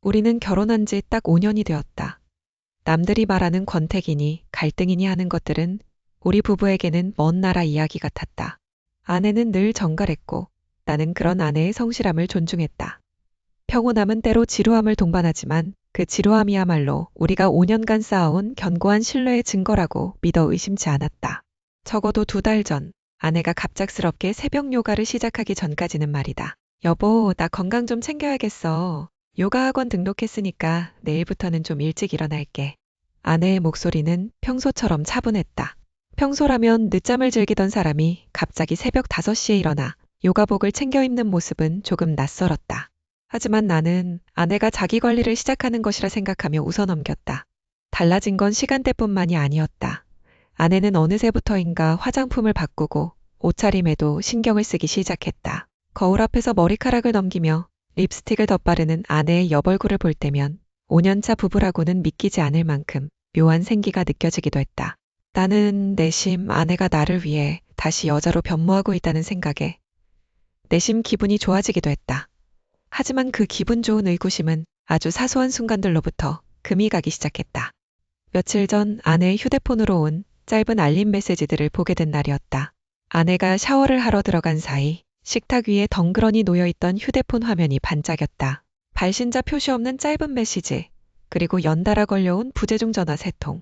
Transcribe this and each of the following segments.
우리는 결혼한 지 딱 5년이 되었다. 남들이 말하는 권태기니 갈등이니 하는 것들은 우리 부부에게는 먼 나라 이야기 같았다. 아내는 늘 정갈했고 나는 그런 아내의 성실함을 존중했다. 평온함은 때로 지루함을 동반하지만 그 지루함이야말로 우리가 5년간 쌓아온 견고한 신뢰의 증거라고 믿어 의심치 않았다. 적어도 2달 전, 아내가 갑작스럽게 새벽 요가를 시작하기 전까지는 말이다. 여보, 나 건강 좀 챙겨야겠어. 요가 학원 등록했으니까 내일부터는 좀 일찍 일어날게. 아내의 목소리는 평소처럼 차분했다. 평소라면 늦잠을 즐기던 사람이 갑자기 새벽 5시에 일어나 요가복을 챙겨 입는 모습은 조금 낯설었다. 하지만 나는 아내가 자기 관리를 시작하는 것이라 생각하며 웃어넘겼다. 달라진 건 시간대뿐만이 아니었다. 아내는 어느새부터인가 화장품을 바꾸고 옷차림에도 신경을 쓰기 시작했다. 거울 앞에서 머리카락을 넘기며 립스틱을 덧바르는 아내의 옆얼굴을 볼 때면 5년차 부부라고는 믿기지 않을 만큼 묘한 생기가 느껴지기도 했다. 나는 내심 아내가 나를 위해 다시 여자로 변모하고 있다는 생각에 내심 기분이 좋아지기도 했다. 하지만 그 기분 좋은 의구심은 아주 사소한 순간들로부터 금이 가기 시작했다. 며칠 전 아내의 휴대폰으로 온 짧은 알림 메시지들을 보게 된 날이었다. 아내가 샤워를 하러 들어간 사이 식탁 위에 덩그러니 놓여있던 휴대폰 화면이 반짝였다. 발신자 표시 없는 짧은 메시지, 그리고 연달아 걸려온 부재중 전화 3통.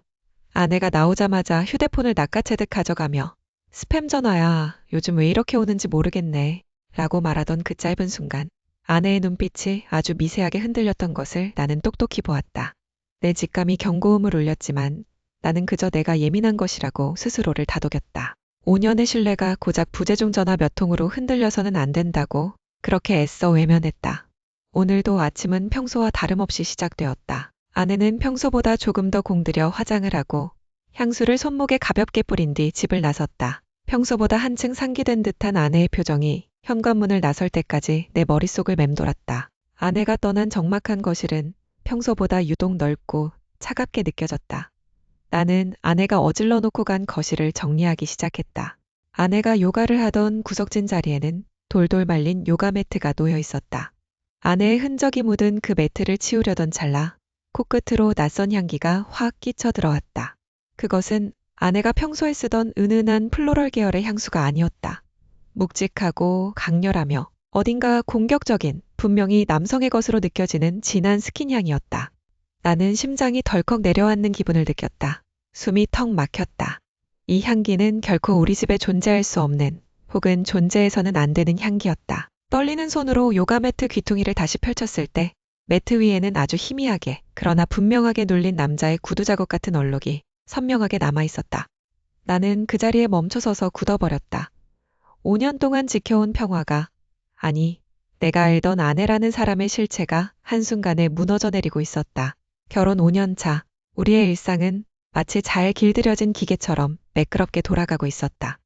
아내가 나오자마자 휴대폰을 낚아채듯 가져가며 스팸 전화야, 요즘 왜 이렇게 오는지 모르겠네 라고 말하던 그 짧은 순간 아내의 눈빛이 아주 미세하게 흔들렸던 것을 나는 똑똑히 보았다. 내 직감이 경고음을 울렸지만 나는 그저 내가 예민한 것이라고 스스로를 다독였다. 5년의 신뢰가 고작 부재중 전화 몇 통으로 흔들려서는 안 된다고 그렇게 애써 외면했다. 오늘도 아침은 평소와 다름없이 시작되었다. 아내는 평소보다 조금 더 공들여 화장을 하고 향수를 손목에 가볍게 뿌린 뒤 집을 나섰다. 평소보다 한층 상기된 듯한 아내의 표정이 현관문을 나설 때까지 내 머릿속을 맴돌았다. 아내가 떠난 적막한 거실은 평소보다 유독 넓고 차갑게 느껴졌다. 나는 아내가 어질러 놓고 간 거실을 정리하기 시작했다. 아내가 요가를 하던 구석진 자리에는 돌돌 말린 요가 매트가 놓여 있었다. 아내의 흔적이 묻은 그 매트를 치우려던 찰나 코끝으로 낯선 향기가 확 끼쳐 들어왔다. 그것은 아내가 평소에 쓰던 은은한 플로럴 계열의 향수가 아니었다. 묵직하고 강렬하며 어딘가 공격적인, 분명히 남성의 것으로 느껴지는 진한 스킨향이었다. 나는 심장이 덜컥 내려앉는 기분을 느꼈다. 숨이 턱 막혔다. 이 향기는 결코 우리 집에 존재할 수 없는, 혹은 존재해서는 안 되는 향기였다. 떨리는 손으로 요가 매트 귀퉁이를 다시 펼쳤을 때 매트 위에는 아주 희미하게 그러나 분명하게 눌린 남자의 구두 자국 같은 얼룩이 선명하게 남아 있었다. 나는 그 자리에 멈춰서서 굳어버렸다. 5년 동안 지켜온 평화가, 아니, 내가 알던 아내라는 사람의 실체가 한순간에 무너져 내리고 있었다. 결혼 5년 차, 우리의 일상은 마치 잘 길들여진 기계처럼 매끄럽게 돌아가고 있었다.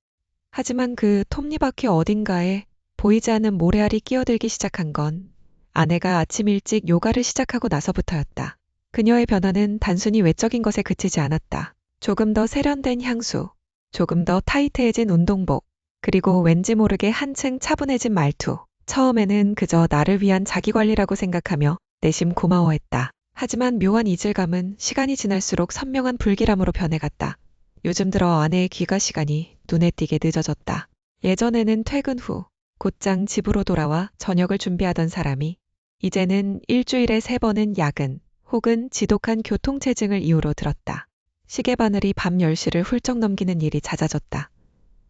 하지만 그 톱니바퀴 어딘가에 보이지 않는 모래알이 끼어들기 시작한 건 아내가 아침 일찍 요가를 시작하고 나서부터였다. 그녀의 변화는 단순히 외적인 것에 그치지 않았다. 조금 더 세련된 향수, 조금 더 타이트해진 운동복, 그리고 왠지 모르게 한층 차분해진 말투. 처음에는 그저 나를 위한 자기관리라고 생각하며 내심 고마워했다. 하지만 묘한 이질감은 시간이 지날수록 선명한 불길함으로 변해갔다. 요즘 들어 아내의 귀가 시간이 눈에 띄게 늦어졌다. 예전에는 퇴근 후 곧장 집으로 돌아와 저녁을 준비하던 사람이 이제는 일주일에 3번은 야근 혹은 지독한 교통체증을 이유로 들었다. 시계 바늘이 밤 10시를 훌쩍 넘기는 일이 잦아졌다.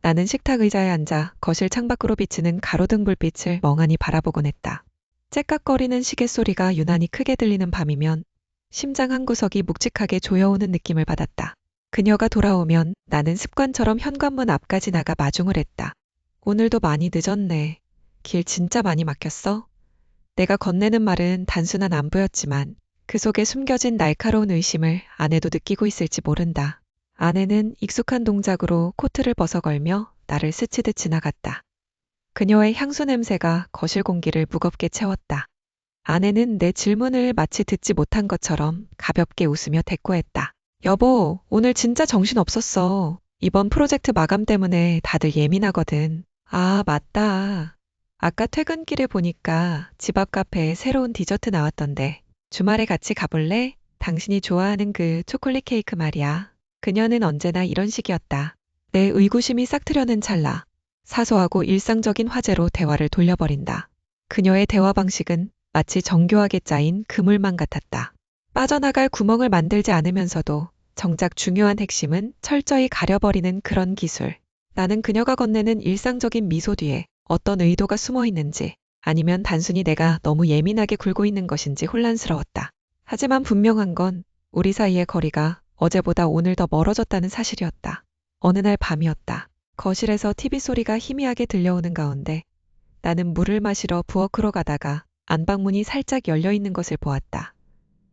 나는 식탁 의자에 앉아 거실 창밖으로 비치는 가로등 불빛을 멍하니 바라보곤 했다. 째깍거리는 시계 소리가 유난히 크게 들리는 밤이면 심장 한 구석이 묵직하게 조여오는 느낌을 받았다. 그녀가 돌아오면 나는 습관처럼 현관문 앞까지 나가 마중을 했다. 오늘도 많이 늦었네. 길 진짜 많이 막혔어? 내가 건네는 말은 단순한 안부였지만 그 속에 숨겨진 날카로운 의심을 아내도 느끼고 있을지 모른다. 아내는 익숙한 동작으로 코트를 벗어걸며 나를 스치듯 지나갔다. 그녀의 향수 냄새가 거실 공기를 무겁게 채웠다. 아내는 내 질문을 마치 듣지 못한 것처럼 가볍게 웃으며 대꾸했다. 여보, 오늘 진짜 정신 없었어. 이번 프로젝트 마감 때문에 다들 예민하거든. 아, 맞다. 아까 퇴근길에 보니까 집 앞 카페에 새로운 디저트 나왔던데 주말에 같이 가볼래? 당신이 좋아하는 그 초콜릿 케이크 말이야. 그녀는 언제나 이런 식이었다. 내 의구심이 싹 트려는 찰나. 사소하고 일상적인 화제로 대화를 돌려버린다. 그녀의 대화 방식은 마치 정교하게 짜인 그물망 같았다. 빠져나갈 구멍을 만들지 않으면서도 정작 중요한 핵심은 철저히 가려버리는 그런 기술. 나는 그녀가 건네는 일상적인 미소 뒤에 어떤 의도가 숨어 있는지, 아니면 단순히 내가 너무 예민하게 굴고 있는 것인지 혼란스러웠다. 하지만 분명한 건 우리 사이의 거리가 어제보다 오늘 더 멀어졌다는 사실이었다. 어느 날 밤이었다. 거실에서 TV 소리가 희미하게 들려오는 가운데 나는 물을 마시러 부엌으로 가다가 안방문이 살짝 열려 있는 것을 보았다.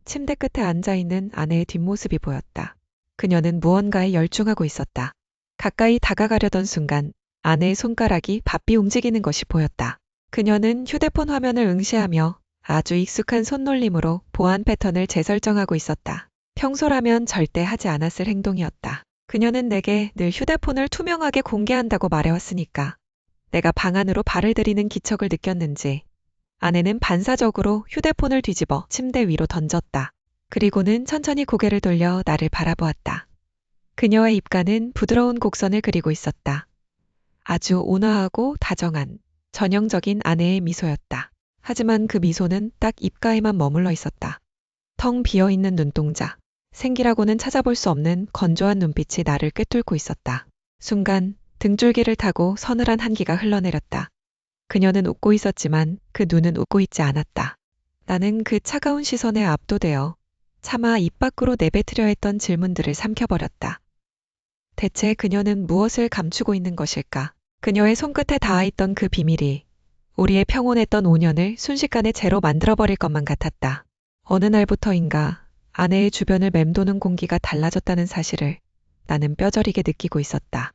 침대 끝에 앉아있는 아내의 뒷모습이 보였다. 그녀는 무언가에 열중하고 있었다. 가까이 다가가려던 순간 아내의 손가락이 바삐 움직이는 것이 보였다. 그녀는 휴대폰 화면을 응시하며 아주 익숙한 손놀림으로 보안 패턴을 재설정하고 있었다. 평소라면 절대 하지 않았을 행동이었다. 그녀는 내게 늘 휴대폰을 투명하게 공개한다고 말해왔으니까 내가 방 안으로 발을 들이는 기척을 느꼈는지 아내는 반사적으로 휴대폰을 뒤집어 침대 위로 던졌다. 그리고는 천천히 고개를 돌려 나를 바라보았다. 그녀의 입가는 부드러운 곡선을 그리고 있었다. 아주 온화하고 다정한 전형적인 아내의 미소였다. 하지만 그 미소는 딱 입가에만 머물러 있었다. 텅 비어있는 눈동자, 생기라고는 찾아볼 수 없는 건조한 눈빛이 나를 꿰뚫고 있었다. 순간 등줄기를 타고 서늘한 한기가 흘러내렸다. 그녀는 웃고 있었지만 그 눈은 웃고 있지 않았다. 나는 그 차가운 시선에 압도되어 차마 입 밖으로 내뱉으려 했던 질문들을 삼켜버렸다. 대체 그녀는 무엇을 감추고 있는 것일까? 그녀의 손끝에 닿아있던 그 비밀이 우리의 평온했던 5년을 순식간에 제로 만들어버릴 것만 같았다. 어느 날부터인가 아내의 주변을 맴도는 공기가 달라졌다는 사실을 나는 뼈저리게 느끼고 있었다.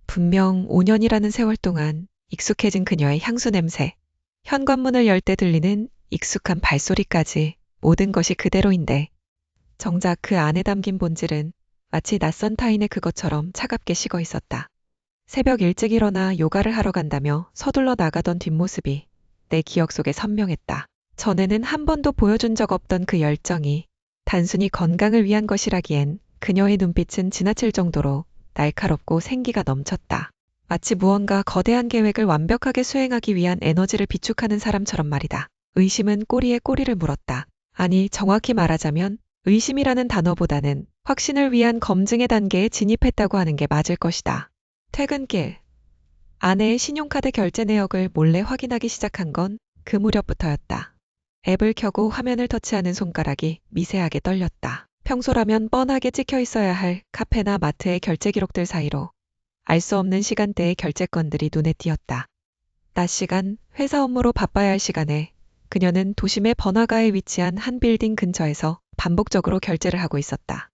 분명 5년이라는 세월 동안 익숙해진 그녀의 향수 냄새, 현관문을 열 때 들리는 익숙한 발소리까지 모든 것이 그대로인데 정작 그 안에 담긴 본질은 마치 낯선 타인의 그것처럼 차갑게 식어 있었다. 새벽 일찍 일어나 요가를 하러 간다며 서둘러 나가던 뒷모습이 내 기억 속에 선명했다. 전에는 한 번도 보여준 적 없던 그 열정이 단순히 건강을 위한 것이라기엔 그녀의 눈빛은 지나칠 정도로 날카롭고 생기가 넘쳤다. 마치 무언가 거대한 계획을 완벽하게 수행하기 위한 에너지를 비축하는 사람처럼 말이다. 의심은 꼬리에 꼬리를 물었다. 아니, 정확히 말하자면 의심이라는 단어보다는 확신을 위한 검증의 단계에 진입했다고 하는 게 맞을 것이다. 퇴근길, 아내의 신용카드 결제 내역을 몰래 확인하기 시작한 건 그 무렵부터였다. 앱을 켜고 화면을 터치하는 손가락이 미세하게 떨렸다. 평소라면 뻔하게 찍혀 있어야 할 카페나 마트의 결제 기록들 사이로 알 수 없는 시간대의 결제건들이 눈에 띄었다. 낮 시간, 회사 업무로 바빠야 할 시간에 그녀는 도심의 번화가에 위치한 한 빌딩 근처에서 반복적으로 결제를 하고 있었다.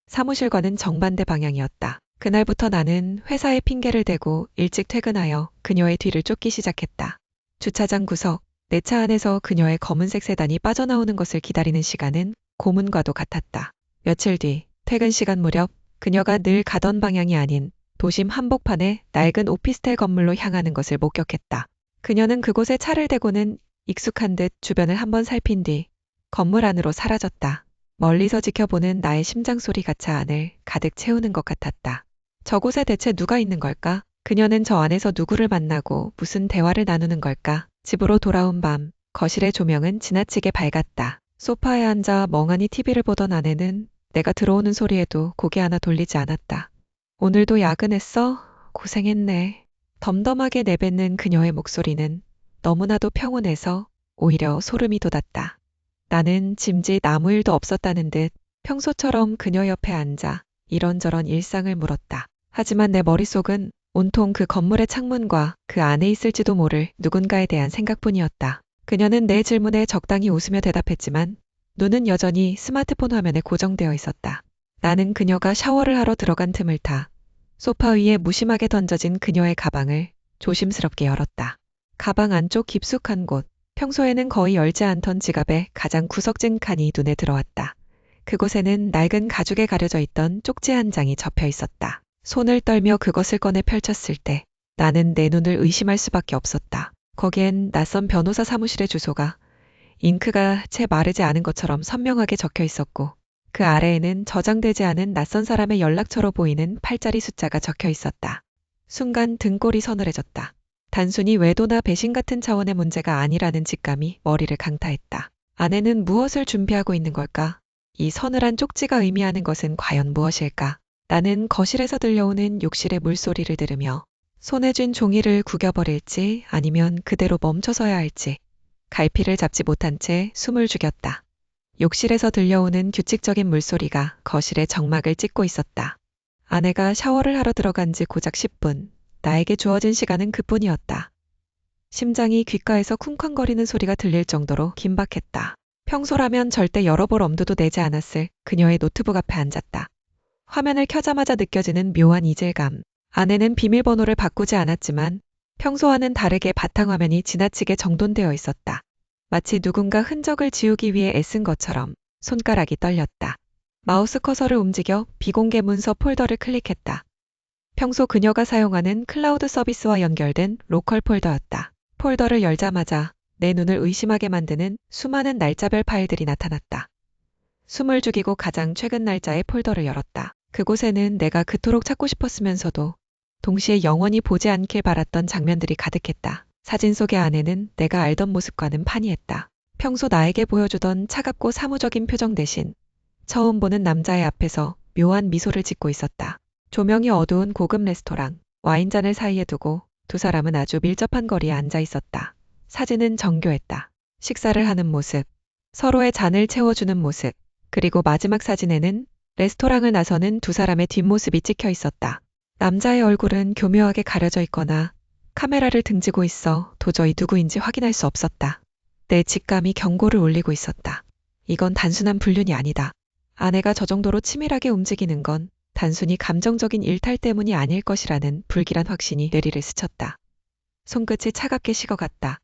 사무실과는 정반대 방향이었다. 그날부터 나는 회사에 핑계를 대고 일찍 퇴근하여 그녀의 뒤를 쫓기 시작했다. 주차장 구석, 내 차 안에서 그녀의 검은색 세단이 빠져나오는 것을 기다리는 시간은 고문과도 같았다. 며칠 뒤, 퇴근 시간 무렵 그녀가 늘 가던 방향이 아닌 도심 한복판의 낡은 오피스텔 건물로 향하는 것을 목격했다. 그녀는 그곳에 차를 대고는 익숙한 듯 주변을 한번 살핀 뒤 건물 안으로 사라졌다. 멀리서 지켜보는 나의 심장 소리가 차 안을 가득 채우는 것 같았다. 저곳에 대체 누가 있는 걸까? 그녀는 저 안에서 누구를 만나고 무슨 대화를 나누는 걸까? 집으로 돌아온 밤, 거실의 조명은 지나치게 밝았다. 소파에 앉아 멍하니 TV를 보던 아내는 내가 들어오는 소리에도 고개 하나 돌리지 않았다. 오늘도 야근했어? 고생했네. 덤덤하게 내뱉는 그녀의 목소리는 너무나도 평온해서 오히려 소름이 돋았다. 나는 짐짓 아무 일도 없었다는 듯 평소처럼 그녀 옆에 앉아 이런저런 일상을 물었다. 하지만 내 머릿속은 온통 그 건물의 창문과 그 안에 있을지도 모를 누군가에 대한 생각뿐이었다. 그녀는 내 질문에 적당히 웃으며 대답했지만 눈은 여전히 스마트폰 화면에 고정되어 있었다. 나는 그녀가 샤워를 하러 들어간 틈을 타 소파 위에 무심하게 던져진 그녀의 가방을 조심스럽게 열었다. 가방 안쪽 깊숙한 곳, 평소에는 거의 열지 않던 지갑의 가장 구석진 칸이 눈에 들어왔다. 그곳에는 낡은 가죽에 가려져 있던 쪽지 한 장이 접혀 있었다. 손을 떨며 그것을 꺼내 펼쳤을 때 나는 내 눈을 의심할 수밖에 없었다. 거기엔 낯선 변호사 사무실의 주소가 잉크가 채 마르지 않은 것처럼 선명하게 적혀 있었고 그 아래에는 저장되지 않은 낯선 사람의 연락처로 보이는 8자리 숫자가 적혀 있었다. 순간 등골이 서늘해졌다. 단순히 외도나 배신 같은 차원의 문제가 아니라는 직감이 머리를 강타했다. 아내는 무엇을 준비하고 있는 걸까? 이 서늘한 쪽지가 의미하는 것은 과연 무엇일까? 나는 거실에서 들려오는 욕실의 물소리를 들으며 손에 쥔 종이를 구겨버릴지 아니면 그대로 멈춰서야 할지 갈피를 잡지 못한 채 숨을 죽였다. 욕실에서 들려오는 규칙적인 물소리가 거실의 정막을 찢고 있었다. 아내가 샤워를 하러 들어간 지 고작 10분. 나에게 주어진 시간은 그뿐이었다. 심장이 귓가에서 쿵쾅거리는 소리가 들릴 정도로 긴박했다. 평소라면 절대 열어볼 엄두도 내지 않았을 그녀의 노트북 앞에 앉았다. 화면을 켜자마자 느껴지는 묘한 이질감. 아내는 비밀번호를 바꾸지 않았지만 평소와는 다르게 바탕화면이 지나치게 정돈되어 있었다. 마치 누군가 흔적을 지우기 위해 애쓴 것처럼 손가락이 떨렸다. 마우스 커서를 움직여 비공개 문서 폴더를 클릭했다. 평소 그녀가 사용하는 클라우드 서비스와 연결된 로컬 폴더였다. 폴더를 열자마자 내 눈을 의심하게 만드는 수많은 날짜별 파일들이 나타났다. 숨을 죽이고 가장 최근 날짜의 폴더를 열었다. 그곳에는 내가 그토록 찾고 싶었으면서도 동시에 영원히 보지 않길 바랐던 장면들이 가득했다. 사진 속의 아내는 내가 알던 모습과는 판이했다. 평소 나에게 보여주던 차갑고 사무적인 표정 대신 처음 보는 남자의 앞에서 묘한 미소를 짓고 있었다. 조명이 어두운 고급 레스토랑, 와인잔을 사이에 두고 두 사람은 아주 밀접한 거리에 앉아 있었다. 사진은 정교했다. 식사를 하는 모습, 서로의 잔을 채워주는 모습, 그리고 마지막 사진에는 레스토랑을 나서는 두 사람의 뒷모습이 찍혀 있었다. 남자의 얼굴은 교묘하게 가려져 있거나 카메라를 등지고 있어 도저히 누구인지 확인할 수 없었다. 내 직감이 경고를 울리고 있었다. 이건 단순한 불륜이 아니다. 아내가 저 정도로 치밀하게 움직이는 건 단순히 감정적인 일탈 때문이 아닐 것이라는 불길한 확신이 뇌리를 스쳤다. 손끝이 차갑게 식어갔다.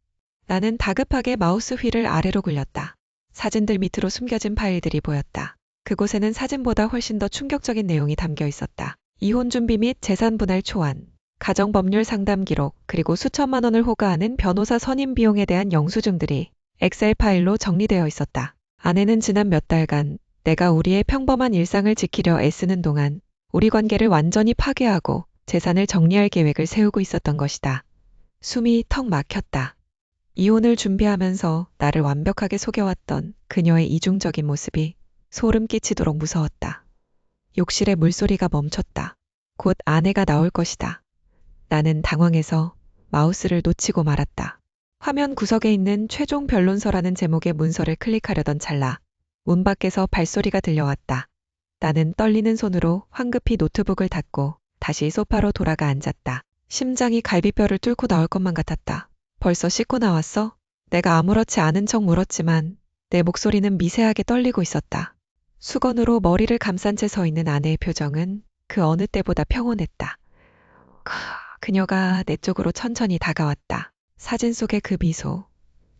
나는 다급하게 마우스 휠을 아래로 굴렸다. 사진들 밑으로 숨겨진 파일들이 보였다. 그곳에는 사진보다 훨씬 더 충격적인 내용이 담겨 있었다. 이혼 준비 및 재산 분할 초안, 가정법률 상담 기록, 그리고 수천만 원을 호가하는 변호사 선임 비용에 대한 영수증들이 엑셀 파일로 정리되어 있었다. 아내는 지난 몇 달간 내가 우리의 평범한 일상을 지키려 애쓰는 동안 우리 관계를 완전히 파괴하고 재산을 정리할 계획을 세우고 있었던 것이다. 숨이 턱 막혔다. 이혼을 준비하면서 나를 완벽하게 속여왔던 그녀의 이중적인 모습이 소름 끼치도록 무서웠다. 욕실의 물소리가 멈췄다. 곧 아내가 나올 것이다. 나는 당황해서 마우스를 놓치고 말았다. 화면 구석에 있는 최종 변론서라는 제목의 문서를 클릭하려던 찰나 문 밖에서 발소리가 들려왔다. 나는 떨리는 손으로 황급히 노트북을 닫고 다시 소파로 돌아가 앉았다. 심장이 갈비뼈를 뚫고 나올 것만 같았다. 벌써 씻고 나왔어? 내가 아무렇지 않은 척 물었지만 내 목소리는 미세하게 떨리고 있었다. 수건으로 머리를 감싼 채 서 있는 아내의 표정은 그 어느 때보다 평온했다. 그녀가 내 쪽으로 천천히 다가왔다. 사진 속의 그 미소,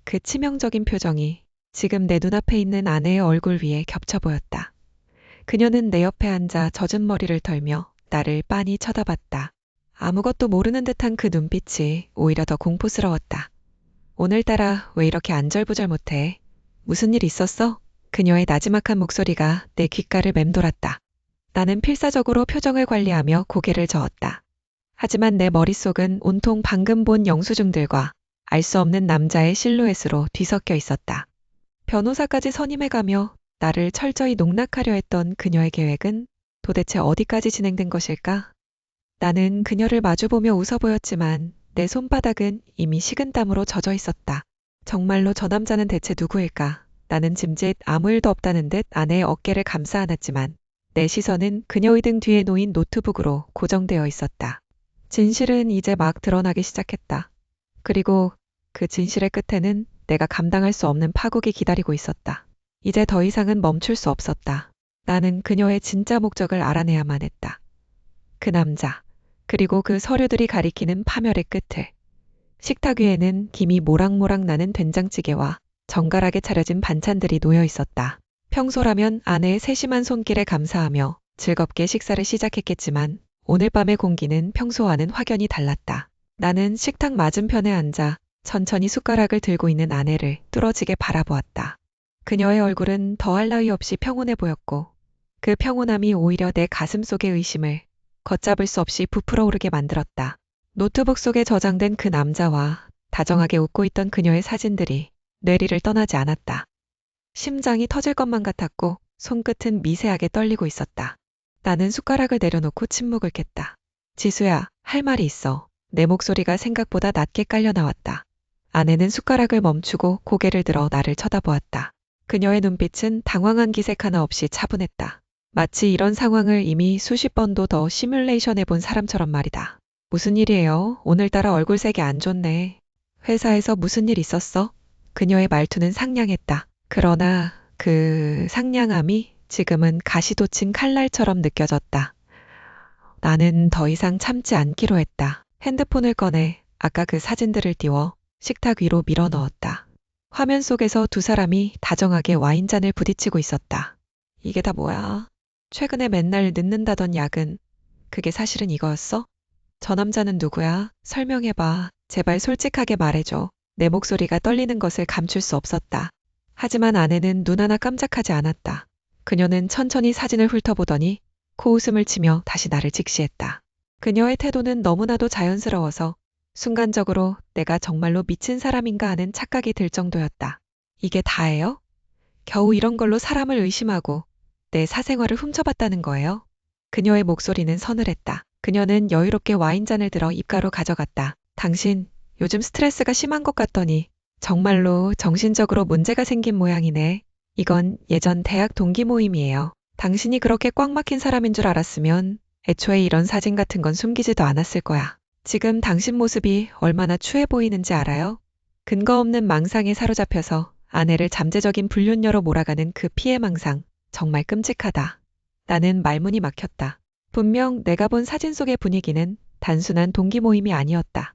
그 치명적인 표정이 지금 내 눈앞에 있는 아내의 얼굴 위에 겹쳐 보였다. 그녀는 내 옆에 앉아 젖은 머리를 털며 나를 빤히 쳐다봤다. 아무것도 모르는 듯한 그 눈빛이 오히려 더 공포스러웠다. 오늘따라 왜 이렇게 안절부절 못해? 무슨 일 있었어? 그녀의 나지막한 목소리가 내 귓가를 맴돌았다. 나는 필사적으로 표정을 관리하며 고개를 저었다. 하지만 내 머릿속은 온통 방금 본 영수증들과 알 수 없는 남자의 실루엣으로 뒤섞여 있었다. 변호사까지 선임해가며 나를 철저히 농락하려 했던 그녀의 계획은 도대체 어디까지 진행된 것일까? 나는 그녀를 마주보며 웃어 보였지만 내 손바닥은 이미 식은땀으로 젖어 있었다. 정말로 저 남자는 대체 누구일까? 나는 짐짓 아무 일도 없다는 듯 아내의 어깨를 감싸 안았지만 내 시선은 그녀의 등 뒤에 놓인 노트북으로 고정되어 있었다. 진실은 이제 막 드러나기 시작했다. 그리고 그 진실의 끝에는 내가 감당할 수 없는 파국이 기다리고 있었다. 이제 더 이상은 멈출 수 없었다. 나는 그녀의 진짜 목적을 알아내야만 했다. 그 남자, 그리고 그 서류들이 가리키는 파멸의 끝을. 식탁 위에는 김이 모락모락 나는 된장찌개와 정갈하게 차려진 반찬들이 놓여 있었다. 평소라면 아내의 세심한 손길에 감사하며 즐겁게 식사를 시작했겠지만 오늘 밤의 공기는 평소와는 확연히 달랐다. 나는 식탁 맞은편에 앉아 천천히 숟가락을 들고 있는 아내를 뚫어지게 바라보았다. 그녀의 얼굴은 더할 나위 없이 평온해 보였고 그 평온함이 오히려 내 가슴 속의 의심을 걷잡을 수 없이 부풀어 오르게 만들었다. 노트북 속에 저장된 그 남자와 다정하게 웃고 있던 그녀의 사진들이 뇌리를 떠나지 않았다. 심장이 터질 것만 같았고 손끝은 미세하게 떨리고 있었다. 나는 숟가락을 내려놓고 침묵을 깼다. 지수야, 할 말이 있어. 내 목소리가 생각보다 낮게 깔려 나왔다. 아내는 숟가락을 멈추고 고개를 들어 나를 쳐다보았다. 그녀의 눈빛은 당황한 기색 하나 없이 차분했다. 마치 이런 상황을 이미 수십 번도 더 시뮬레이션해 본 사람처럼 말이다. 무슨 일이에요? 오늘따라 얼굴색이 안 좋네. 회사에서 무슨 일 있었어? 그녀의 말투는 상냥했다. 그러나 그 상냥함이 지금은 가시돋친 칼날처럼 느껴졌다. 나는 더 이상 참지 않기로 했다. 핸드폰을 꺼내 아까 그 사진들을 띄워 식탁 위로 밀어 넣었다. 화면 속에서 두 사람이 다정하게 와인잔을 부딪히고 있었다. 이게 다 뭐야? 최근에 맨날 늦는다던 야근, 그게 사실은 이거였어? 저 남자는 누구야? 설명해봐. 제발 솔직하게 말해줘. 내 목소리가 떨리는 것을 감출 수 없었다. 하지만 아내는 눈 하나 깜짝하지 않았다. 그녀는 천천히 사진을 훑어보더니 코웃음을 치며 다시 나를 직시했다. 그녀의 태도는 너무나도 자연스러워서 순간적으로 내가 정말로 미친 사람인가 하는 착각이 들 정도였다. 이게 다예요? 겨우 이런 걸로 사람을 의심하고 내 사생활을 훔쳐봤다는 거예요? 그녀의 목소리는 서늘했다. 그녀는 여유롭게 와인잔을 들어 입가로 가져갔다. 당신 요즘 스트레스가 심한 것 같더니 정말로 정신적으로 문제가 생긴 모양이네. 이건 예전 대학 동기 모임이에요. 당신이 그렇게 꽉 막힌 사람인 줄 알았으면 애초에 이런 사진 같은 건 숨기지도 않았을 거야. 지금 당신 모습이 얼마나 추해 보이는지 알아요? 근거 없는 망상에 사로잡혀서 아내를 잠재적인 불륜녀로 몰아가는 그 피해망상. 정말 끔찍하다. 나는 말문이 막혔다. 분명 내가 본 사진 속의 분위기는 단순한 동기 모임이 아니었다.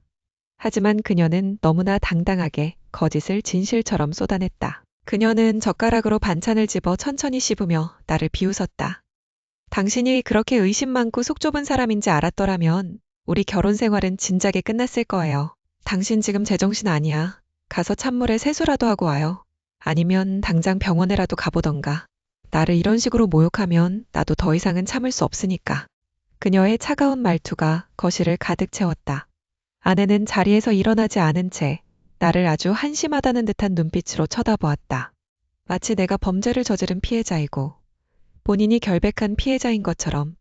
하지만 그녀는 너무나 당당하게 거짓을 진실처럼 쏟아냈다. 그녀는 젓가락으로 반찬을 집어 천천히 씹으며 나를 비웃었다. 당신이 그렇게 의심 많고 속 좁은 사람인지 알았더라면 우리 결혼 생활은 진작에 끝났을 거예요. 당신 지금 제정신 아니야. 가서 찬물에 세수라도 하고 와요. 아니면 당장 병원에라도 가보던가. 나를 이런 식으로 모욕하면 나도 더 이상은 참을 수 없으니까. 그녀의 차가운 말투가 거실을 가득 채웠다. 아내는 자리에서 일어나지 않은 채 나를 아주 한심하다는 듯한 눈빛으로 쳐다보았다. 마치 내가 범죄를 저지른 피해자이고 본인이 결백한 피해자인 것처럼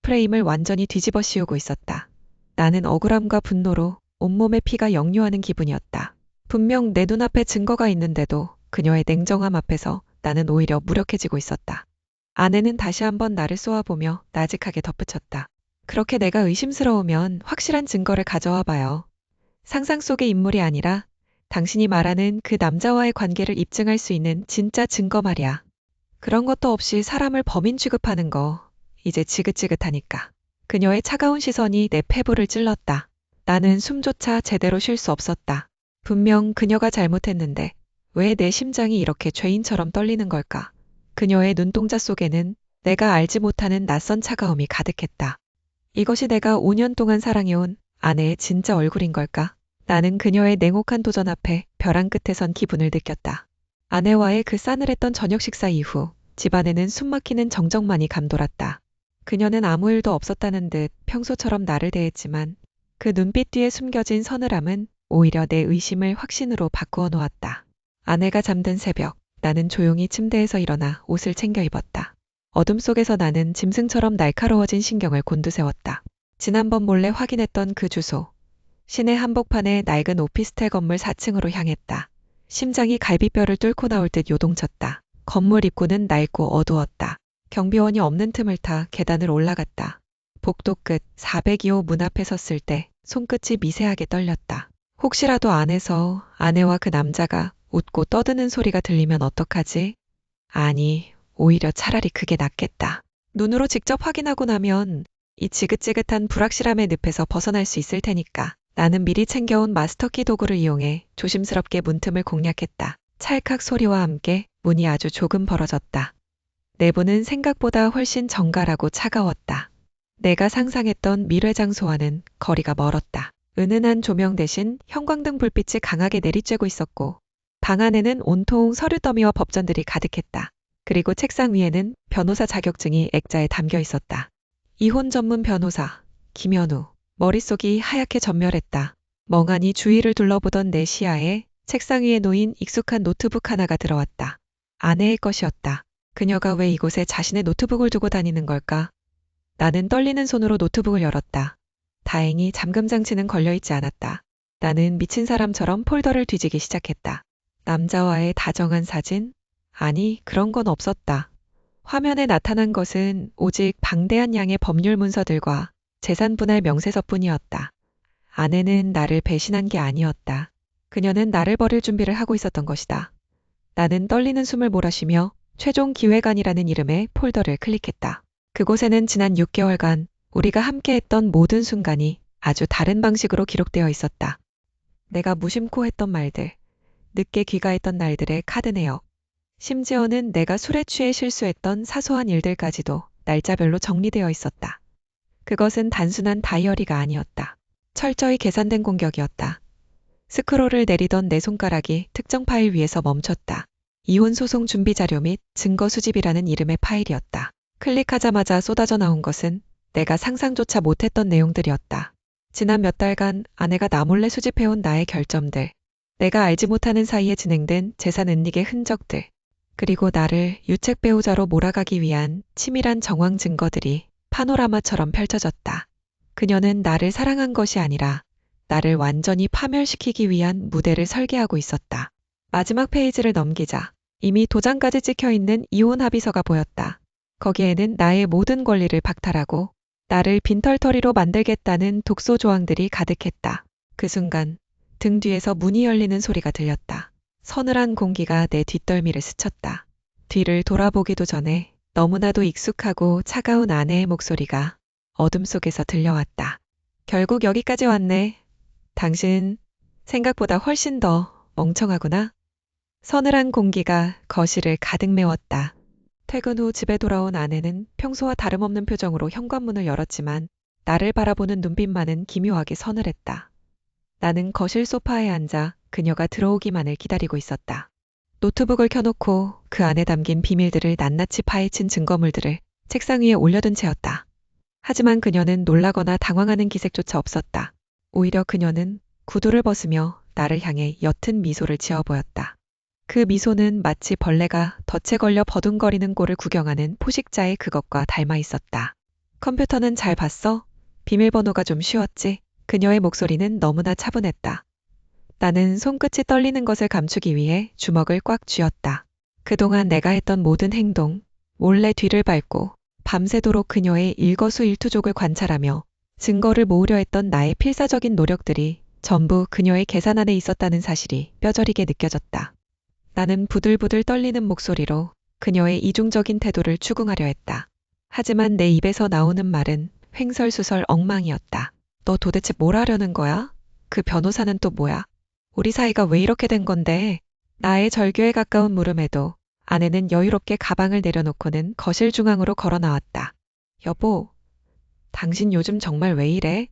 프레임을 완전히 뒤집어 씌우고 있었다. 나는 억울함과 분노로 온몸에 피가 역류하는 기분이었다. 분명 내 눈앞에 증거가 있는데도 그녀의 냉정함 앞에서 나는 오히려 무력해지고 있었다. 아내는 다시 한번 나를 쏘아보며 나직하게 덧붙였다. 그렇게 내가 의심스러우면 확실한 증거를 가져와 봐요. 상상 속의 인물이 아니라 당신이 말하는 그 남자와의 관계를 입증할 수 있는 진짜 증거 말이야. 그런 것도 없이 사람을 범인 취급하는 거 이제 지긋지긋하니까. 그녀의 차가운 시선이 내 폐부를 찔렀다. 나는 숨조차 제대로 쉴 수 없었다. 분명 그녀가 잘못했는데 왜 내 심장이 이렇게 죄인처럼 떨리는 걸까? 그녀의 눈동자 속에는 내가 알지 못하는 낯선 차가움이 가득했다. 이것이 내가 5년 동안 사랑해온 아내의 진짜 얼굴인 걸까? 나는 그녀의 냉혹한 도전 앞에 벼랑 끝에 선 기분을 느꼈다. 아내와의 그 싸늘했던 저녁 식사 이후 집안에는 숨막히는 정적만이 감돌았다. 그녀는 아무 일도 없었다는 듯 평소처럼 나를 대했지만 그 눈빛 뒤에 숨겨진 서늘함은 오히려 내 의심을 확신으로 바꾸어 놓았다. 아내가 잠든 새벽, 나는 조용히 침대에서 일어나 옷을 챙겨 입었다. 어둠 속에서 나는 짐승처럼 날카로워진 신경을 곤두세웠다. 지난번 몰래 확인했던 그 주소. 시내 한복판의 낡은 오피스텔 건물 4층으로 향했다. 심장이 갈비뼈를 뚫고 나올 듯 요동쳤다. 건물 입구는 낡고 어두웠다. 경비원이 없는 틈을 타 계단을 올라갔다. 복도 끝 402호 문 앞에 섰을 때 손끝이 미세하게 떨렸다. 혹시라도 안에서 아내와 그 남자가 웃고 떠드는 소리가 들리면 어떡하지? 아니, 오히려 차라리 그게 낫겠다. 눈으로 직접 확인하고 나면 이 지긋지긋한 불확실함의 늪에서 벗어날 수 있을 테니까. 나는 미리 챙겨온 마스터키 도구를 이용해 조심스럽게 문틈을 공략했다. 찰칵 소리와 함께 문이 아주 조금 벌어졌다. 내부는 생각보다 훨씬 정갈하고 차가웠다. 내가 상상했던 밀회 장소와는 거리가 멀었다. 은은한 조명 대신 형광등 불빛이 강하게 내리쬐고 있었고 방 안에는 온통 서류 더미와 법전들이 가득했다. 그리고 책상 위에는 변호사 자격증이 액자에 담겨 있었다. 이혼 전문 변호사 김현우. 머릿속이 하얗게 전멸했다. 멍하니 주위를 둘러보던 내 시야에 책상 위에 놓인 익숙한 노트북 하나가 들어왔다. 아내의 것이었다. 그녀가 왜 이곳에 자신의 노트북을 두고 다니는 걸까? 나는 떨리는 손으로 노트북을 열었다. 다행히 잠금 장치는 걸려있지 않았다. 나는 미친 사람처럼 폴더를 뒤지기 시작했다. 남자와의 다정한 사진? 아니, 그런 건 없었다. 화면에 나타난 것은 오직 방대한 양의 법률 문서들과 재산 분할 명세서뿐이었다. 아내는 나를 배신한 게 아니었다. 그녀는 나를 버릴 준비를 하고 있었던 것이다. 나는 떨리는 숨을 몰아쉬며 최종 기획안이라는 이름의 폴더를 클릭했다. 그곳에는 지난 6개월간 우리가 함께했던 모든 순간이 아주 다른 방식으로 기록되어 있었다. 내가 무심코 했던 말들, 늦게 귀가했던 날들의 카드 내역, 심지어는 내가 술에 취해 실수했던 사소한 일들까지도 날짜별로 정리되어 있었다. 그것은 단순한 다이어리가 아니었다. 철저히 계산된 공격이었다. 스크롤을 내리던 내 손가락이 특정 파일 위에서 멈췄다. 이혼 소송 준비 자료 및 증거 수집이라는 이름의 파일이었다. 클릭하자마자 쏟아져 나온 것은 내가 상상조차 못했던 내용들이었다. 지난 몇 달간 아내가 나 몰래 수집해온 나의 결점들, 내가 알지 못하는 사이에 진행된 재산 은닉의 흔적들, 그리고 나를 유책 배우자로 몰아가기 위한 치밀한 정황 증거들이 파노라마처럼 펼쳐졌다. 그녀는 나를 사랑한 것이 아니라 나를 완전히 파멸시키기 위한 무대를 설계하고 있었다. 마지막 페이지를 넘기자 이미 도장까지 찍혀 있는 이혼 합의서가 보였다. 거기에는 나의 모든 권리를 박탈하고 나를 빈털터리로 만들겠다는 독소 조항들이 가득했다. 그 순간 등 뒤에서 문이 열리는 소리가 들렸다. 서늘한 공기가 내 뒷덜미를 스쳤다. 뒤를 돌아보기도 전에 너무나도 익숙하고 차가운 아내의 목소리가 어둠 속에서 들려왔다. 결국 여기까지 왔네. 당신 생각보다 훨씬 더 멍청하구나. 서늘한 공기가 거실을 가득 메웠다. 퇴근 후 집에 돌아온 아내는 평소와 다름없는 표정으로 현관문을 열었지만 나를 바라보는 눈빛만은 기묘하게 서늘했다. 나는 거실 소파에 앉아 그녀가 들어오기만을 기다리고 있었다. 노트북을 켜놓고 그 안에 담긴 비밀들을 낱낱이 파헤친 증거물들을 책상 위에 올려둔 채였다. 하지만 그녀는 놀라거나 당황하는 기색조차 없었다. 오히려 그녀는 구두를 벗으며 나를 향해 옅은 미소를 지어 보였다. 그 미소는 마치 벌레가 덫에 걸려 버둥거리는 꼴을 구경하는 포식자의 그것과 닮아 있었다. 컴퓨터는 잘 봤어? 비밀번호가 좀 쉬웠지? 그녀의 목소리는 너무나 차분했다. 나는 손끝이 떨리는 것을 감추기 위해 주먹을 꽉 쥐었다. 그동안 내가 했던 모든 행동, 몰래 뒤를 밟고 밤새도록 그녀의 일거수일투족을 관찰하며 증거를 모으려 했던 나의 필사적인 노력들이 전부 그녀의 계산 안에 있었다는 사실이 뼈저리게 느껴졌다. 나는 부들부들 떨리는 목소리로 그녀의 이중적인 태도를 추궁하려 했다. 하지만 내 입에서 나오는 말은 횡설수설 엉망이었다. 너 도대체 뭘 하려는 거야? 그 변호사는 또 뭐야? 우리 사이가 왜 이렇게 된 건데? 나의 절규에 가까운 물음에도 아내는 여유롭게 가방을 내려놓고는 거실 중앙으로 걸어 나왔다. 여보, 당신 요즘 정말 왜 이래?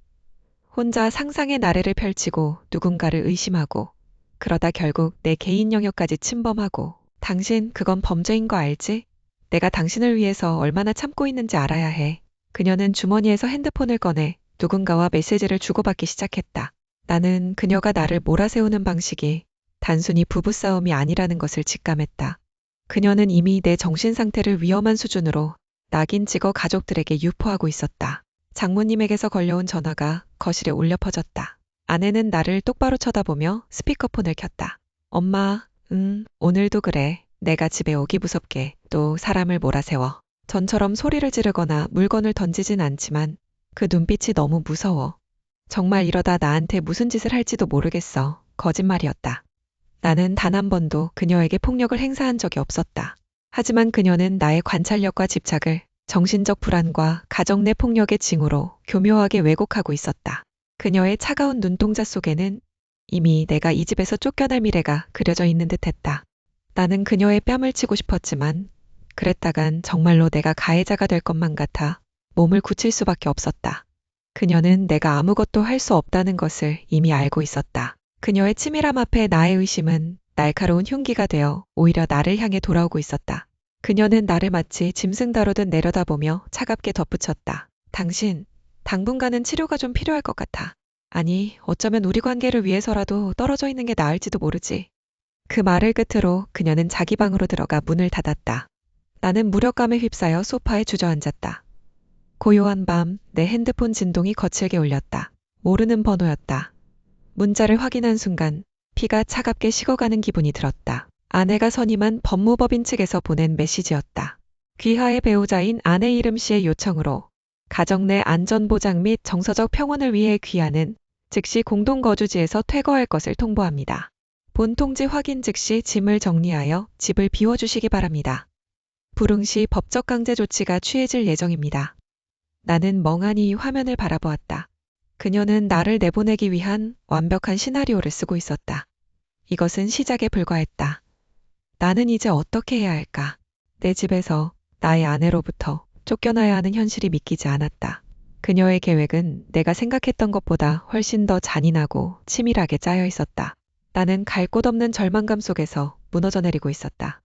혼자 상상의 나래를 펼치고 누군가를 의심하고 그러다 결국 내 개인 영역까지 침범하고 당신 그건 범죄인 거 알지? 내가 당신을 위해서 얼마나 참고 있는지 알아야 해. 그녀는 주머니에서 핸드폰을 꺼내 누군가와 메시지를 주고받기 시작했다. 나는 그녀가 나를 몰아세우는 방식이 단순히 부부싸움이 아니라는 것을 직감했다. 그녀는 이미 내 정신 상태를 위험한 수준으로 낙인 찍어 가족들에게 유포하고 있었다. 장모님에게서 걸려온 전화가 거실에 울려 퍼졌다. 아내는 나를 똑바로 쳐다보며 스피커폰을 켰다. 엄마, 오늘도 그래. 내가 집에 오기 무섭게 또 사람을 몰아세워. 전처럼 소리를 지르거나 물건을 던지진 않지만 그 눈빛이 너무 무서워. 정말 이러다 나한테 무슨 짓을 할지도 모르겠어. 거짓말이었다. 나는 단 한 번도 그녀에게 폭력을 행사한 적이 없었다. 하지만 그녀는 나의 관찰력과 집착을 정신적 불안과 가정 내 폭력의 징후로 교묘하게 왜곡하고 있었다. 그녀의 차가운 눈동자 속에는 이미 내가 이 집에서 쫓겨날 미래가 그려져 있는 듯했다. 나는 그녀의 뺨을 치고 싶었지만 그랬다간 정말로 내가 가해자가 될 것만 같아 몸을 굳힐 수밖에 없었다. 그녀는 내가 아무것도 할 수 없다는 것을 이미 알고 있었다. 그녀의 치밀함 앞에 나의 의심은 날카로운 흉기가 되어 오히려 나를 향해 돌아오고 있었다. 그녀는 나를 마치 짐승 다루듯 내려다보며 차갑게 덧붙였다. 당신, 당분간은 치료가 좀 필요할 것 같아. 아니, 어쩌면 우리 관계를 위해서라도 떨어져 있는 게 나을지도 모르지. 그 말을 끝으로 그녀는 자기 방으로 들어가 문을 닫았다. 나는 무력감에 휩싸여 소파에 주저앉았다. 고요한 밤, 내 핸드폰 진동이 거칠게 울렸다. 모르는 번호였다. 문자를 확인한 순간 피가 차갑게 식어가는 기분이 들었다. 아내가 선임한 법무법인 측에서 보낸 메시지였다. 귀하의 배우자인 아내 이름 씨의 요청으로 가정 내 안전보장 및 정서적 평온을 위해 귀하는 즉시 공동거주지에서 퇴거할 것을 통보합니다. 본 통지 확인 즉시 짐을 정리하여 집을 비워주시기 바랍니다. 불응시 법적 강제 조치가 취해질 예정입니다. 나는 멍하니 화면을 바라보았다. 그녀는 나를 내보내기 위한 완벽한 시나리오를 쓰고 있었다. 이것은 시작에 불과했다. 나는 이제 어떻게 해야 할까? 내 집에서 나의 아내로부터 쫓겨나야 하는 현실이 믿기지 않았다. 그녀의 계획은 내가 생각했던 것보다 훨씬 더 잔인하고 치밀하게 짜여 있었다. 나는 갈 곳 없는 절망감 속에서 무너져 내리고 있었다.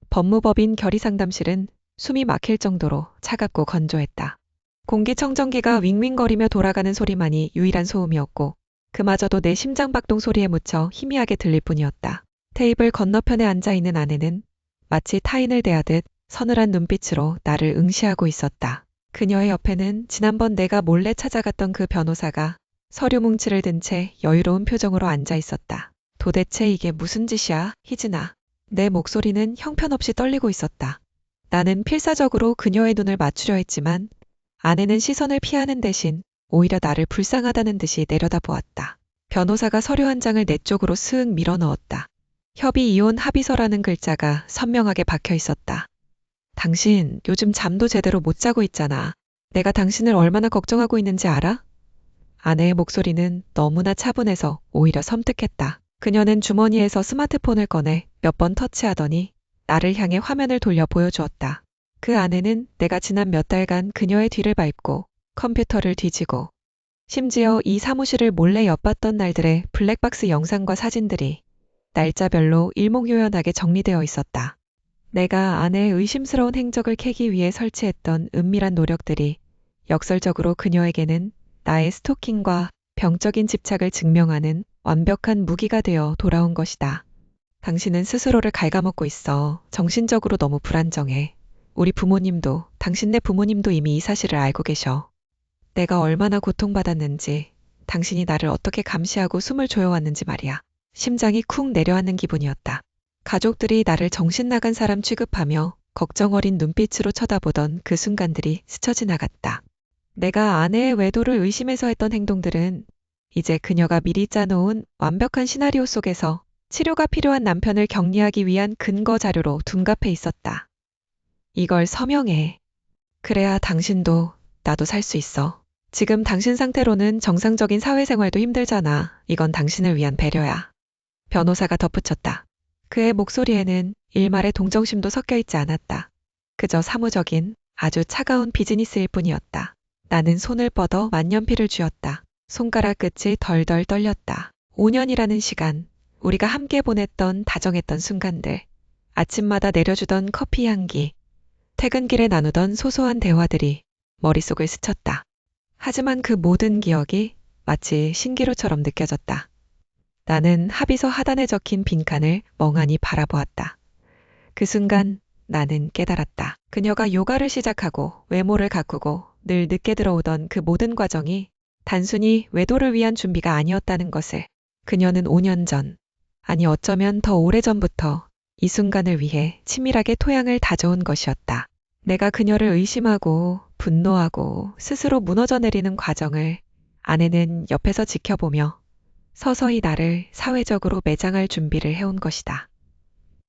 법무법인 결의상담실은 숨이 막힐 정도로 차갑고 건조했다. 공기청정기가 윙윙거리며 돌아가는 소리만이 유일한 소음이었고 그마저도 내 심장박동 소리에 묻혀 희미하게 들릴 뿐이었다. 테이블 건너편에 앉아있는 아내는 마치 타인을 대하듯 서늘한 눈빛으로 나를 응시하고 있었다. 그녀의 옆에는 지난번 내가 몰래 찾아갔던 그 변호사가 서류 뭉치를 든 채 여유로운 표정으로 앉아 있었다. 도대체 이게 무슨 짓이야, 희진아. 내 목소리는 형편없이 떨리고 있었다. 나는 필사적으로 그녀의 눈을 맞추려 했지만 아내는 시선을 피하는 대신 오히려 나를 불쌍하다는 듯이 내려다보았다. 변호사가 서류 한 장을 내 쪽으로 스윽 밀어 넣었다. 협의 이혼 합의서라는 글자가 선명하게 박혀 있었다. 당신 요즘 잠도 제대로 못 자고 있잖아. 내가 당신을 얼마나 걱정하고 있는지 알아? 아내의 목소리는 너무나 차분해서 오히려 섬뜩했다. 그녀는 주머니에서 스마트폰을 꺼내 몇 번 터치하더니 나를 향해 화면을 돌려 보여주었다. 그 안에는 내가 지난 몇 달간 그녀의 뒤를 밟고 컴퓨터를 뒤지고 심지어 이 사무실을 몰래 엿봤던 날들의 블랙박스 영상과 사진들이 날짜별로 일목요연하게 정리되어 있었다. 내가 아내의 의심스러운 행적을 캐기 위해 설치했던 은밀한 노력들이 역설적으로 그녀에게는 나의 스토킹과 병적인 집착을 증명하는 완벽한 무기가 되어 돌아온 것이다. 당신은 스스로를 갉아먹고 있어. 정신적으로 너무 불안정해. 우리 부모님도, 당신네 부모님도 이미 이 사실을 알고 계셔. 내가 얼마나 고통받았는지, 당신이 나를 어떻게 감시하고 숨을 조여왔는지 말이야. 심장이 쿵 내려앉는 기분이었다. 가족들이 나를 정신 나간 사람 취급하며 걱정 어린 눈빛으로 쳐다보던 그 순간들이 스쳐 지나갔다. 내가 아내의 외도를 의심해서 했던 행동들은 이제 그녀가 미리 짜놓은 완벽한 시나리오 속에서 치료가 필요한 남편을 격리하기 위한 근거 자료로 둔갑해 있었다. 이걸 서명해. 그래야 당신도 나도 살 수 있어. 지금 당신 상태로는 정상적인 사회생활도 힘들잖아. 이건 당신을 위한 배려야. 변호사가 덧붙였다. 그의 목소리에는 일말의 동정심도 섞여 있지 않았다. 그저 사무적인 아주 차가운 비즈니스일 뿐이었다. 나는 손을 뻗어 만년필을 쥐었다. 손가락 끝이 덜덜 떨렸다. 5년이라는 시간, 우리가 함께 보냈던 다정했던 순간들, 아침마다 내려주던 커피 향기, 퇴근길에 나누던 소소한 대화들이 머릿속을 스쳤다. 하지만 그 모든 기억이 마치 신기루처럼 느껴졌다. 나는 합의서 하단에 적힌 빈칸을 멍하니 바라보았다. 그 순간 나는 깨달았다. 그녀가 요가를 시작하고 외모를 가꾸고 늘 늦게 들어오던 그 모든 과정이 단순히 외도를 위한 준비가 아니었다는 것을 그녀는 5년 전, 아니 어쩌면 더 오래전부터 이 순간을 위해 치밀하게 토양을 다져온 것이었다. 내가 그녀를 의심하고 분노하고 스스로 무너져 내리는 과정을 아내는 옆에서 지켜보며 서서히 나를 사회적으로 매장할 준비를 해온 것이다.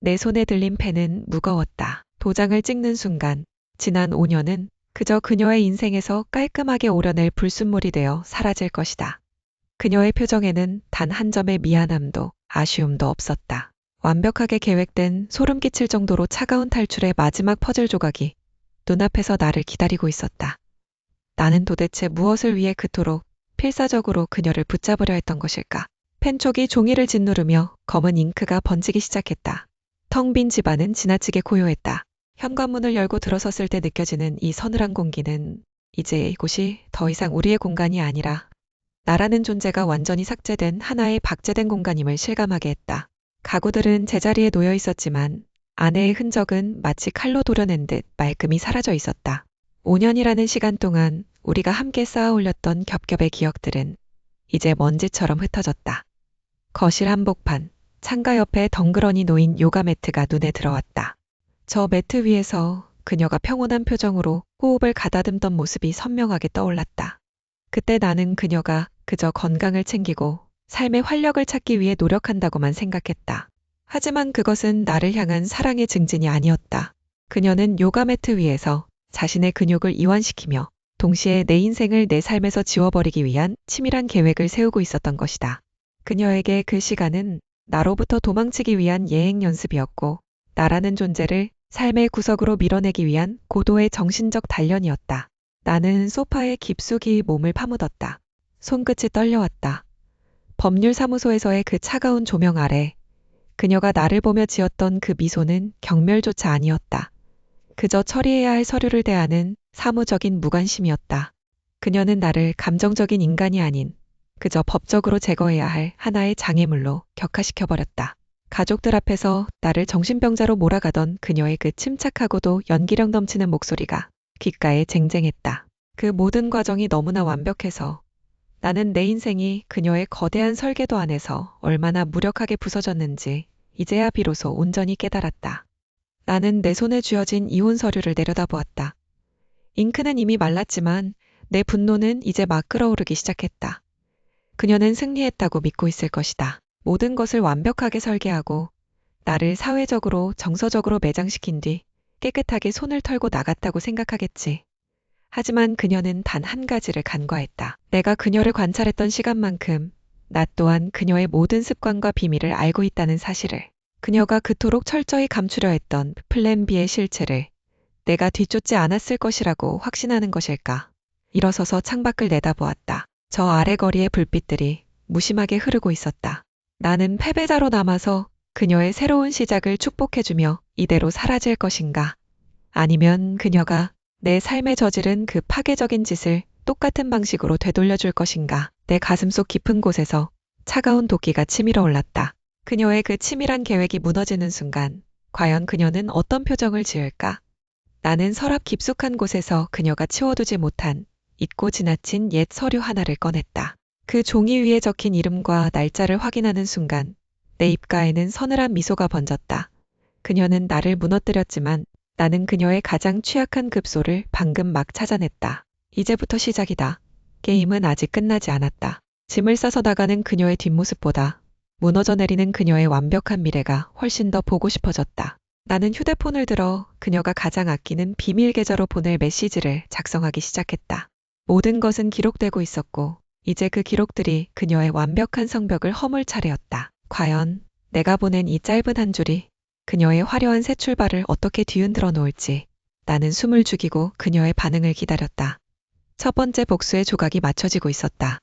내 손에 들린 펜은 무거웠다. 도장을 찍는 순간 지난 5년은 그저 그녀의 인생에서 깔끔하게 오려낼 불순물이 되어 사라질 것이다. 그녀의 표정에는 단 한 점의 미안함도 아쉬움도 없었다. 완벽하게 계획된 소름 끼칠 정도로 차가운 탈출의 마지막 퍼즐 조각이 눈앞에서 나를 기다리고 있었다. 나는 도대체 무엇을 위해 그토록 필사적으로 그녀를 붙잡으려 했던 것일까? 펜촉이 종이를 짓누르며 검은 잉크가 번지기 시작했다. 텅 빈 집안은 지나치게 고요했다. 현관문을 열고 들어섰을 때 느껴지는 이 서늘한 공기는 이제 이곳이 더 이상 우리의 공간이 아니라 나라는 존재가 완전히 삭제된 하나의 박제된 공간임을 실감하게 했다. 가구들은 제자리에 놓여 있었지만 아내의 흔적은 마치 칼로 도려낸 듯 말끔히 사라져 있었다. 5년이라는 시간 동안 우리가 함께 쌓아 올렸던 겹겹의 기억들은 이제 먼지처럼 흩어졌다. 거실 한복판, 창가 옆에 덩그러니 놓인 요가 매트가 눈에 들어왔다. 저 매트 위에서 그녀가 평온한 표정으로 호흡을 가다듬던 모습이 선명하게 떠올랐다. 그때 나는 그녀가 그저 건강을 챙기고 삶의 활력을 찾기 위해 노력한다고만 생각했다. 하지만 그것은 나를 향한 사랑의 증진이 아니었다. 그녀는 요가 매트 위에서 자신의 근육을 이완시키며 동시에 내 인생을 내 삶에서 지워버리기 위한 치밀한 계획을 세우고 있었던 것이다. 그녀에게 그 시간은 나로부터 도망치기 위한 예행 연습이었고 나라는 존재를 삶의 구석으로 밀어내기 위한 고도의 정신적 단련이었다. 나는 소파에 깊숙이 몸을 파묻었다. 손끝이 떨려왔다. 법률사무소에서의 그 차가운 조명 아래 그녀가 나를 보며 지었던 그 미소는 경멸조차 아니었다. 그저 처리해야 할 서류를 대하는 사무적인 무관심이었다. 그녀는 나를 감정적인 인간이 아닌 그저 법적으로 제거해야 할 하나의 장애물로 격화시켜버렸다. 가족들 앞에서 나를 정신병자로 몰아가던 그녀의 그 침착하고도 연기력 넘치는 목소리가 귓가에 쟁쟁했다. 그 모든 과정이 너무나 완벽해서 나는 내 인생이 그녀의 거대한 설계도 안에서 얼마나 무력하게 부서졌는지 이제야 비로소 온전히 깨달았다. 나는 내 손에 쥐어진 이혼 서류를 내려다보았다. 잉크는 이미 말랐지만 내 분노는 이제 막 끓어오르기 시작했다. 그녀는 승리했다고 믿고 있을 것이다. 모든 것을 완벽하게 설계하고 나를 사회적으로 정서적으로 매장시킨 뒤 깨끗하게 손을 털고 나갔다고 생각하겠지. 하지만 그녀는 단 한 가지를 간과했다. 내가 그녀를 관찰했던 시간만큼 나 또한 그녀의 모든 습관과 비밀을 알고 있다는 사실을, 그녀가 그토록 철저히 감추려 했던 플랜 B의 실체를 내가 뒤쫓지 않았을 것이라고 확신하는 것일까. 일어서서 창밖을 내다보았다. 저 아래 거리의 불빛들이 무심하게 흐르고 있었다. 나는 패배자로 남아서 그녀의 새로운 시작을 축복해주며 이대로 사라질 것인가? 아니면 그녀가 내 삶에 저지른 그 파괴적인 짓을 똑같은 방식으로 되돌려줄 것인가? 내 가슴속 깊은 곳에서 차가운 도끼가 치밀어 올랐다. 그녀의 그 치밀한 계획이 무너지는 순간 과연 그녀는 어떤 표정을 지을까? 나는 서랍 깊숙한 곳에서 그녀가 치워두지 못한 잊고 지나친 옛 서류 하나를 꺼냈다. 그 종이 위에 적힌 이름과 날짜를 확인하는 순간 내 입가에는 서늘한 미소가 번졌다. 그녀는 나를 무너뜨렸지만 나는 그녀의 가장 취약한 급소를 방금 막 찾아냈다. 이제부터 시작이다. 게임은 아직 끝나지 않았다. 짐을 싸서 나가는 그녀의 뒷모습보다 무너져 내리는 그녀의 완벽한 미래가 훨씬 더 보고 싶어졌다. 나는 휴대폰을 들어 그녀가 가장 아끼는 비밀 계좌로 보낼 메시지를 작성하기 시작했다. 모든 것은 기록되고 있었고 이제 그 기록들이 그녀의 완벽한 성벽을 허물 차례였다. 과연 내가 보낸 이 짧은 한 줄이 그녀의 화려한 새 출발을 어떻게 뒤흔들어 놓을지 나는 숨을 죽이고 그녀의 반응을 기다렸다. 첫 번째 복수의 조각이 맞춰지고 있었다.